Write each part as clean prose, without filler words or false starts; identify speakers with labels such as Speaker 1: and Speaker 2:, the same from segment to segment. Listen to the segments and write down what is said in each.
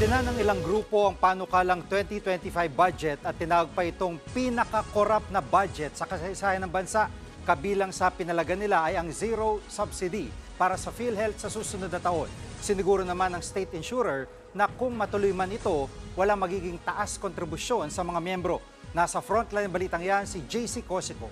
Speaker 1: Kinondena ng ilang grupo ang panukalang 2025 budget at tinawag pa itong pinaka-corrupt na budget sa kasaysayan ng bansa. Kabilang sa pinalagan nila ay ang zero subsidy para sa PhilHealth sa susunod na taon. Siniguro naman ng state insurer na kung matuloy man ito, wala magiging taas kontribusyon sa mga miyembro. Nasa frontline ng balitang yan si JC Cosico.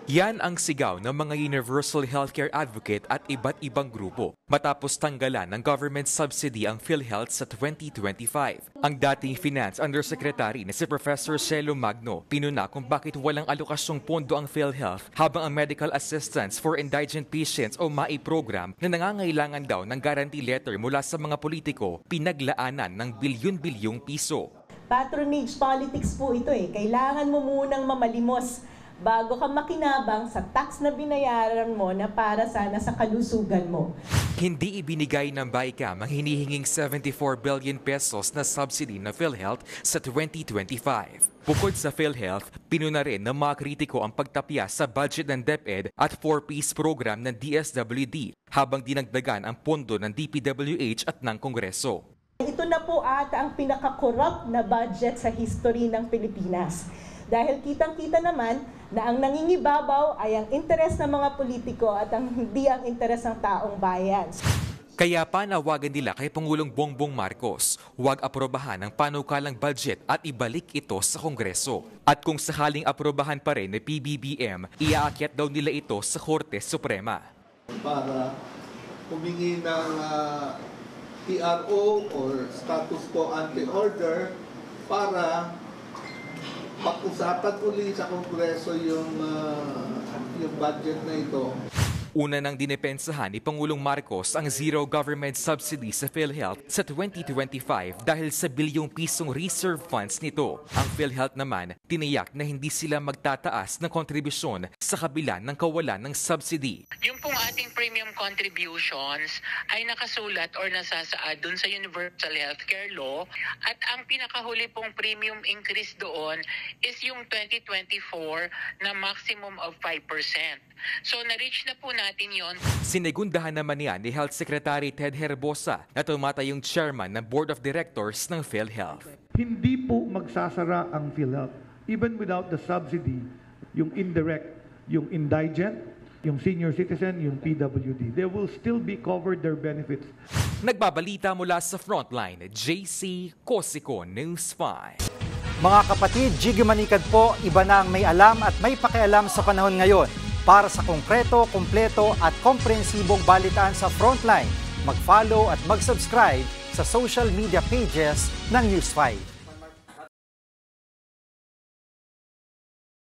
Speaker 2: Yan ang sigaw ng mga universal healthcare advocate at iba't ibang grupo matapos tanggalan ng government subsidy ang PhilHealth sa 2025. Ang dating Finance Undersecretary na si Professor Cielo Magno pinuna kung bakit walang alokasyong pondo ang PhilHealth habang ang medical assistance for indigent patients o MAI program na nangangailangan daw ng guarantee letter mula sa mga politiko pinaglaanan ng bilyon-bilyong piso.
Speaker 3: Patronage politics po ito Kailangan mo munang mamalimos bago ka makinabang sa tax na binayaran mo na para sana sa kalusugan mo.
Speaker 2: Hindi ibinigay ng BICAM ang hinihinging 74 billion pesos na subsidy na PhilHealth sa 2025. Bukod sa PhilHealth, pinuna rin ng mga kritiko ang pagtapya sa budget ng DepEd at 4-piece program ng DSWD habang dinagdagan ang pondo ng DPWH at ng Kongreso.
Speaker 3: Ito na po ata ang pinaka-corrupt na budget sa history ng Pilipinas. Dahil kitang-kita naman na ang nangingibabaw ay ang interes ng mga politiko at hindi ang interes ng taong bayan.
Speaker 2: Kaya panawagan nila kay Pangulong Bongbong Marcos, huwag aprobahan ang panukalang budget at ibalik ito sa Kongreso. At kung sakaling aprobahan pa rin ng PBBM, iaakyat daw nila ito sa Korte Suprema.
Speaker 4: Para humingi ng PRO or status quo ante order para pag-usapan uli sa Kongreso yung budget na ito.
Speaker 2: Una nang dinepensahan ni Pangulong Marcos ang zero government subsidy sa PhilHealth sa 2025 dahil sa bilyong pisong reserve funds nito. Ang PhilHealth naman, tiniyak na hindi sila magtataas ng kontribusyon sa kabila ng kawalan ng subsidy.
Speaker 5: Yung pong ating premium contributions ay nakasulat or nasasaad dun sa Universal Healthcare Law at ang pinakahuli pong premium increase doon is yung 2024 na maximum of 5%. So na-reach na po natin yon.
Speaker 2: Sinigundahan naman niya ni Health Secretary Ted Herbosa na tumatayong chairman ng Board of Directors ng PhilHealth.
Speaker 6: Hindi po magsasara ang PhilHealth. Even without the subsidy, yung indirect, yung indigent, yung senior citizen, yung PWD, they will still be covered their benefits.
Speaker 2: Nagbabalita mula sa Frontline, JC Cosico, News 5.
Speaker 1: Mga kapatid, Jiggy Manikad po, iba na ang may alam at may pakialam sa panahon ngayon. Para sa konkreto, kumpleto at komprehensibong balitaan sa Frontline, mag-follow at mag-subscribe sa social media pages ng News 5.